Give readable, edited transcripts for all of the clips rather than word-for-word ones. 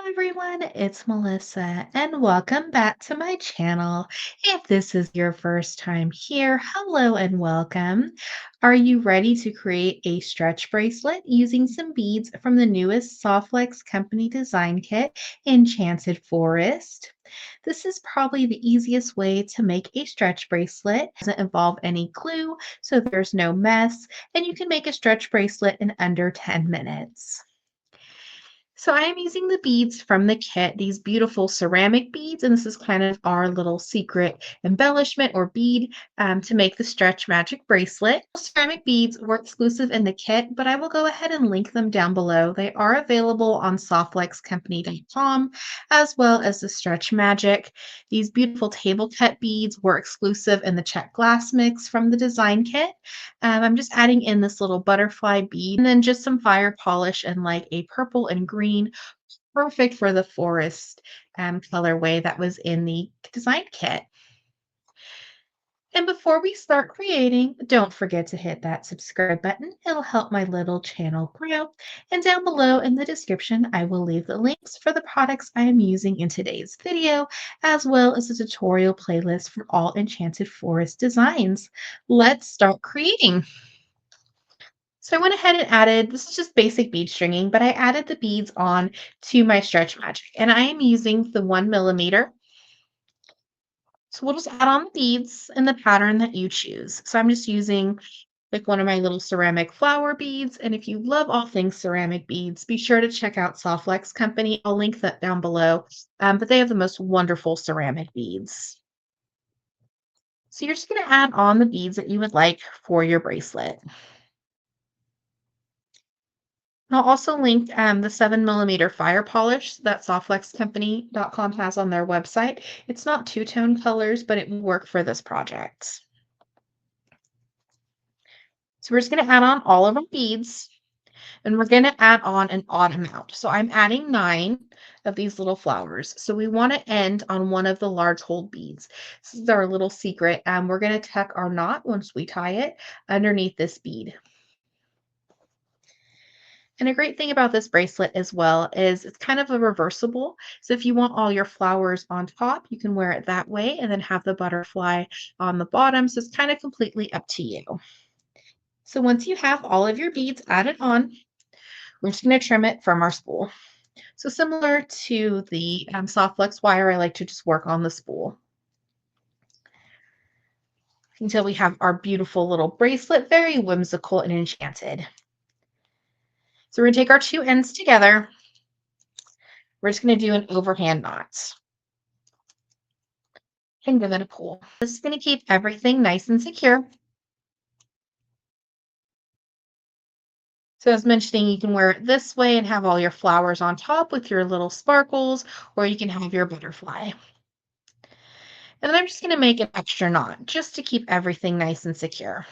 Everyone, it's Melissa, and welcome back to my channel. If this is your first time here, hello and welcome. Are you ready to create a stretch bracelet using some beads from the newest Softlex Company design kit, Enchanted Forest? This is probably the easiest way to make a stretch bracelet. It doesn't involve any glue, so there's no mess, and you can make a stretch bracelet in under 10 minutes. So I am using the beads from the kit, these beautiful ceramic beads, and this is kind of our little secret embellishment or bead to make the Stretch Magic bracelet. Ceramic beads were exclusive in the kit, but I will go ahead and link them down below. They are available on softlexcompany.com as well as the Stretch Magic. These beautiful table cut beads were exclusive in the check glass mix from the design kit. I'm just adding in this little butterfly bead and then just some fire polish and like a purple and green, perfect for the forest colorway that was in the design kit. And before we start creating, don't forget to hit that subscribe button. It'll help my little channel grow. And down below in the description, I will leave the links for the products I am using in today's video, as well as a tutorial playlist for all Enchanted Forest designs. Let's start creating. So I went ahead and added, this is just basic bead stringing, but I added the beads on to my Stretch Magic, and I am using the 1 millimeter. So we'll just add on the beads in the pattern that you choose. So I'm just using like one of my little ceramic flower beads. And if you love all things ceramic beads, be sure to check out Softlex Company. I'll link that down below. But they have the most wonderful ceramic beads. So you're just going to add on the beads that you would like for your bracelet. I'll also link the 7 millimeter fire polish that softlexcompany.com has on their website. It's not two-tone colors, but it will work for this project. So we're just going to add on all of our beads, and we're going to add on an odd amount. So I'm adding 9 of these little flowers. So we want to end on one of the large hold beads. This is our little secret. We're going to tuck our knot once we tie it underneath this bead. And a great thing about this bracelet as well is it's kind of a reversible. So if you want all your flowers on top, you can wear it that way and then have the butterfly on the bottom. So it's kind of completely up to you. So once you have all of your beads added on, we're just going to trim it from our spool. So similar to the soft flex wire, I like to just work on the spool until we have our beautiful little bracelet, very whimsical and enchanted. So we're going to take our two ends together. We're just going to do an overhand knot and give it a pull. This is going to keep everything nice and secure. So as mentioning, you can wear it this way and have all your flowers on top with your little sparkles, or you can have your butterfly. And then I'm just going to make an extra knot just to keep everything nice and secure.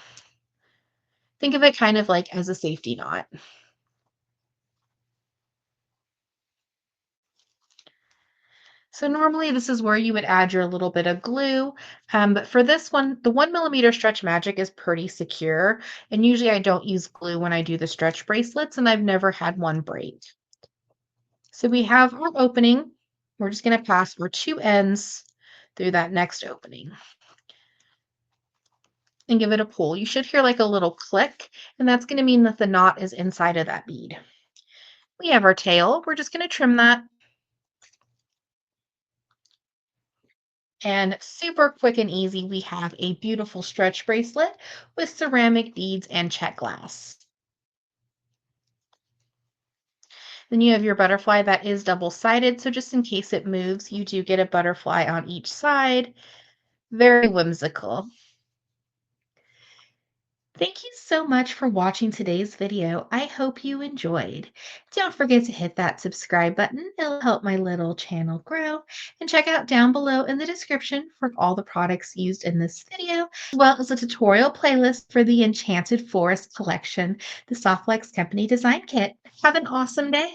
Think of it kind of like as a safety knot. So normally this is where you would add your little bit of glue. But for this one, the 1 millimeter Stretch Magic is pretty secure. And usually I don't use glue when I do the stretch bracelets, and I've never had one break. So we have our opening. We're just going to pass our two ends through that next opening and give it a pull. You should hear like a little click, and that's going to mean that the knot is inside of that bead. We have our tail. We're just going to trim that. And super quick and easy, we have a beautiful stretch bracelet with ceramic beads and check glass. Then you have your butterfly that is double-sided, so just in case it moves, you do get a butterfly on each side. Very whimsical. Thank you so much for watching today's video. I hope you enjoyed. Don't forget to hit that subscribe button. It'll help my little channel grow. And check out down below in the description for all the products used in this video, as well as a tutorial playlist for the Enchanted Forest collection, the Softlex Company Design Kit. Have an awesome day.